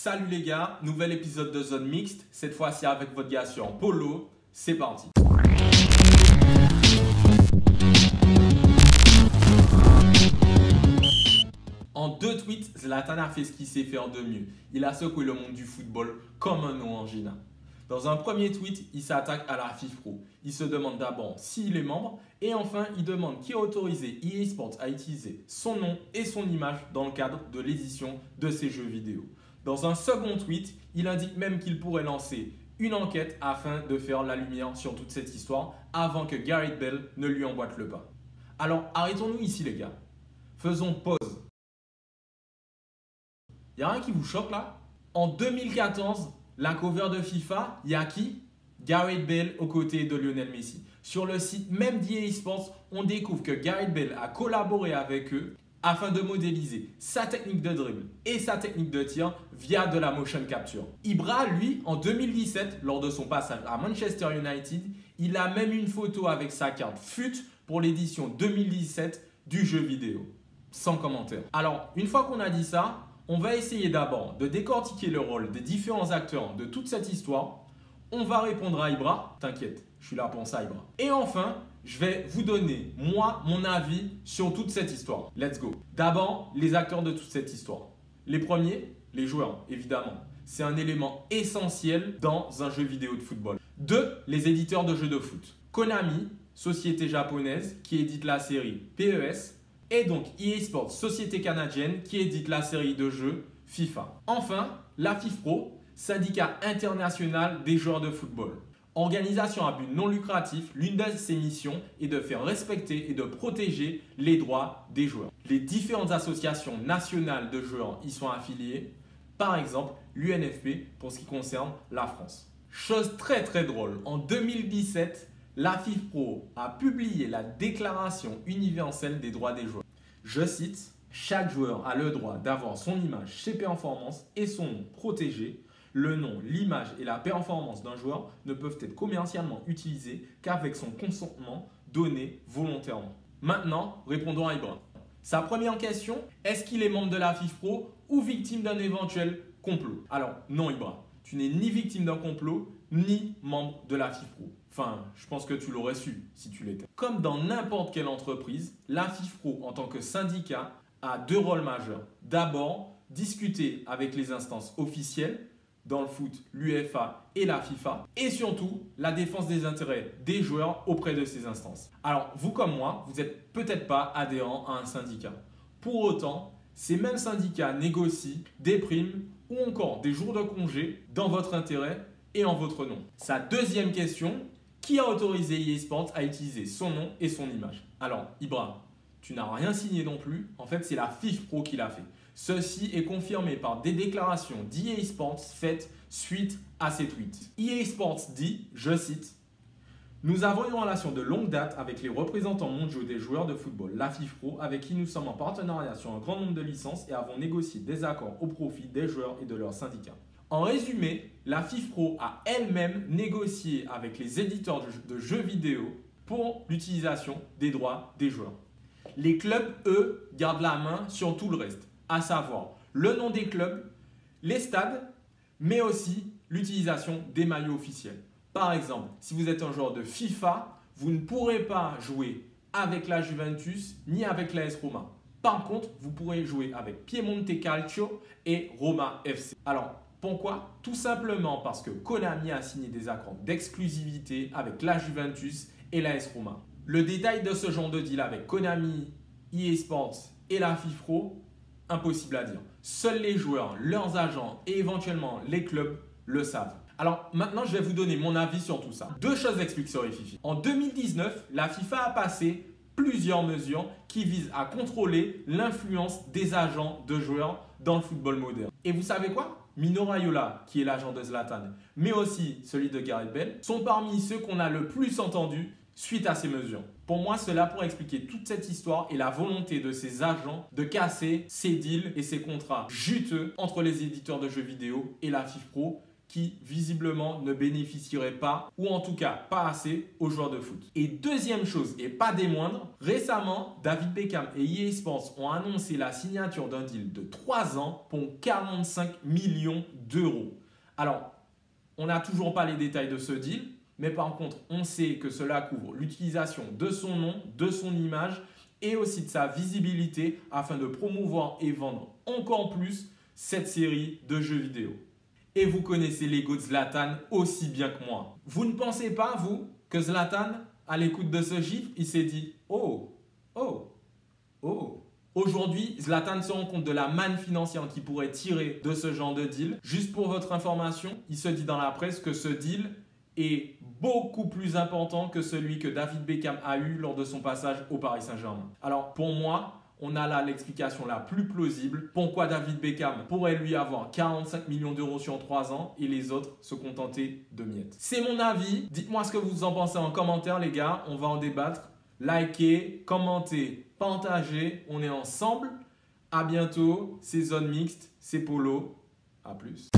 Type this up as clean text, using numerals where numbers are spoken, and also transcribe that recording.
Salut les gars, nouvel épisode de Zone Mixte, cette fois-ci avec votre gars sur Polo, c'est parti. En 2 tweets, Zlatan a fait ce qu'il sait faire de mieux. Il a secoué le monde du football comme un eau angina. Dans un premier tweet, il s'attaque à la FIFPro. Il se demande d'abord s'il est membre et enfin il demande qui a autorisé EA Sports à utiliser son nom et son image dans le cadre de l'édition de ses jeux vidéo. Dans un second tweet, il indique même qu'il pourrait lancer une enquête afin de faire la lumière sur toute cette histoire avant que Gareth Bale ne lui emboîte le pas. Alors arrêtons-nous ici les gars. Faisons pause. Il n'y a rien qui vous choque là? En 2014, la cover de FIFA, il y a qui? Gareth Bale aux côtés de Lionel Messi. Sur le site même d'EA Sports, on découvre que Gareth Bale a collaboré avec eux afin de modéliser sa technique de dribble et sa technique de tir via de la motion capture. Ibra, lui, en 2017, lors de son passage à Manchester United, il a même une photo avec sa carte FUT pour l'édition 2017 du jeu vidéo. Sans commentaire. Alors, une fois qu'on a dit ça, on va essayer d'abord de décortiquer le rôle des différents acteurs de toute cette histoire. On va répondre à Ibra. T'inquiète, je suis là pour ça, Ibra. Et enfin, je vais vous donner, moi, mon avis sur toute cette histoire. Let's go. D'abord, les acteurs de toute cette histoire. Les premiers, les joueurs, évidemment. C'est un élément essentiel dans un jeu vidéo de football. 2, les éditeurs de jeux de foot. Konami, société japonaise qui édite la série PES. Et donc EA Sports, société canadienne qui édite la série de jeux FIFA. Enfin, la FIFPro, syndicat international des joueurs de football. Organisation à but non lucratif, l'une de ses missions est de faire respecter et de protéger les droits des joueurs. Les différentes associations nationales de joueurs y sont affiliées, par exemple l'UNFP pour ce qui concerne la France. Chose très drôle, en 2017, la FIFPro a publié la Déclaration universelle des droits des joueurs. Je cite, « Chaque joueur a le droit d'avoir son image, ses performances et son nom protégés. Le nom, l'image et la performance d'un joueur ne peuvent être commercialement utilisés qu'avec son consentement donné volontairement. » Maintenant, répondons à Ibra. Sa première question, est-ce qu'il est membre de la FIFPro ou victime d'un éventuel complot? Alors, non Ibra, tu n'es ni victime d'un complot, ni membre de la FIFPro. Enfin, je pense que tu l'aurais su si tu l'étais. Comme dans n'importe quelle entreprise, la FIFPro en tant que syndicat a 2 rôles majeurs. D'abord, discuter avec les instances officielles, dans le foot, l'UEFA et la FIFA, et surtout la défense des intérêts des joueurs auprès de ces instances. Alors, vous comme moi, vous n'êtes peut-être pas adhérent à un syndicat. Pour autant, ces mêmes syndicats négocient des primes ou encore des jours de congé dans votre intérêt et en votre nom. Sa deuxième question, qui a autorisé EA Sports à utiliser son nom et son image? Alors, Ibra, tu n'as rien signé non plus. En fait, c'est la FIFPro qui l'a fait. Ceci est confirmé par des déclarations d'EA Sports faites suite à ces tweets. EA Sports dit, je cite, « Nous avons une relation de longue date avec les représentants mondiaux des joueurs de football, la FIFPro, avec qui nous sommes en partenariat sur un grand nombre de licences et avons négocié des accords au profit des joueurs et de leurs syndicats. » En résumé, la FIFPro a elle-même négocié avec les éditeurs de jeux vidéo pour l'utilisation des droits des joueurs. Les clubs, eux, gardent la main sur tout le reste, à savoir le nom des clubs, les stades, mais aussi l'utilisation des maillots officiels. Par exemple, si vous êtes un joueur de FIFA, vous ne pourrez pas jouer avec la Juventus ni avec l'AS Roma. Par contre, vous pourrez jouer avec Piemonte Calcio et Roma FC. Alors, pourquoi? Tout simplement parce que Konami a signé des accords d'exclusivité avec la Juventus et l'AS Roma. Le détail de ce genre de deal avec Konami, EA Sports et la FIFPro, impossible à dire. Seuls les joueurs, leurs agents et éventuellement les clubs le savent. Alors maintenant, je vais vous donner mon avis sur tout ça. 2 choses expliquent sur FIFA. En 2019, la FIFA a passé plusieurs mesures qui visent à contrôler l'influence des agents de joueurs dans le football moderne. Et vous savez quoi? Mino Raiola, qui est l'agent de Zlatan, mais aussi celui de Gareth Bale, sont parmi ceux qu'on a le plus entendus suite à ces mesures. Pour moi, cela pourrait expliquer toute cette histoire et la volonté de ces agents de casser ces deals et ces contrats juteux entre les éditeurs de jeux vidéo et la FIFPro qui visiblement ne bénéficierait pas, ou en tout cas pas assez, aux joueurs de foot. Et deuxième chose, et pas des moindres, récemment, David Beckham et EA Sports ont annoncé la signature d'un deal de 3 ans pour 45 millions d'euros. Alors, on n'a toujours pas les détails de ce deal, mais par contre, on sait que cela couvre l'utilisation de son nom, de son image et aussi de sa visibilité afin de promouvoir et vendre encore plus cette série de jeux vidéo. Et vous connaissez l'ego de Zlatan aussi bien que moi. Vous ne pensez pas, vous, que Zlatan, à l'écoute de ce chiffre, il s'est dit « Oh, oh, oh ». Aujourd'hui, Zlatan se rend compte de la manne financière qu'il pourrait tirer de ce genre de deal. Juste pour votre information, il se dit dans la presse que ce deal est beaucoup plus important que celui que David Beckham a eu lors de son passage au Paris Saint-Germain. Alors pour moi, on a là l'explication la plus plausible. Pourquoi David Beckham pourrait lui avoir 45 millions d'euros sur 3 ans et les autres se contenter de miettes. C'est mon avis. Dites-moi ce que vous en pensez en commentaire, les gars. On va en débattre. Likez, commentez, partagez. On est ensemble. À bientôt. C'est Zone Mixte. C'est Polo. À plus.